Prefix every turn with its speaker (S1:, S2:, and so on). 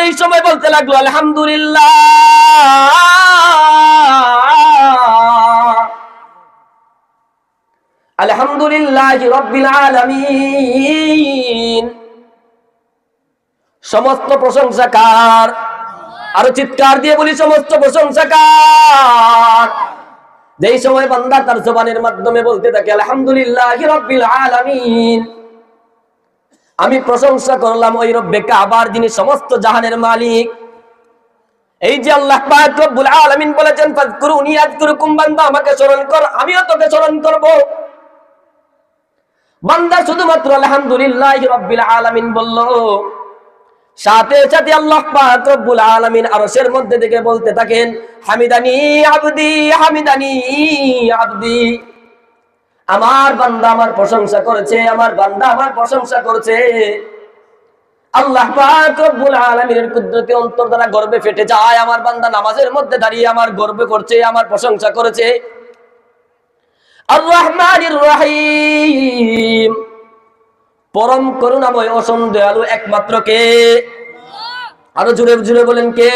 S1: এই সময় বলতে লাগলো আলহামদুলিল্লাহ, আলহামদুলিল্লাহি রাব্বিল আলামিন। সমস্ত প্রশংসা কার? আরো চিৎকার দিয়ে বলি, সমস্ত প্রশংসা কার? যেই সময় বান্দা তার জবানের মাধ্যমে বলতে থাকে আলহামদুলিল্লাহি রাব্বিল আলামিন, আমি প্রশংসা করলাম ওই রব্বে কাবার, যিনি সমস্ত জাহানের মালিক। এই যে আল্লাহ পাক রব্বুল আলামিন বলেছেন ফাযকুরুনি আযকুরুকুম, বান্দা আমাকে স্মরণ কর, আমিও তোকে স্মরণ করব। বান্দা শুধুমাত্র আলহামদুলিল্লাহি রাব্বিল আলামিন বলল, সাথে সাথে আল্লাহ পাক রব্বুল আলামিন আরশের মধ্যে থেকে বলতে থাকেন হামিদানি আবদি, হামিদানি আবদি, আমার বান্দা আমার প্রশংসা করেছে, আমার বান্দা আমার প্রশংসা করেছে। আল্লাহ পাক রব্বুল আলামিনের কুদরতি অন্তর দ্বারা গর্বে ফেটে যায়, আমার বান্দা নামাজের মধ্যে দাঁড়িয়ে আমার গর্ব করছে, আমার প্রশংসা করেছে। আর রহমানির রহিম, পরম করুণাময় অসীম দয়ালু একমাত্র কে? আরো জোরে জোরে বলেন কে?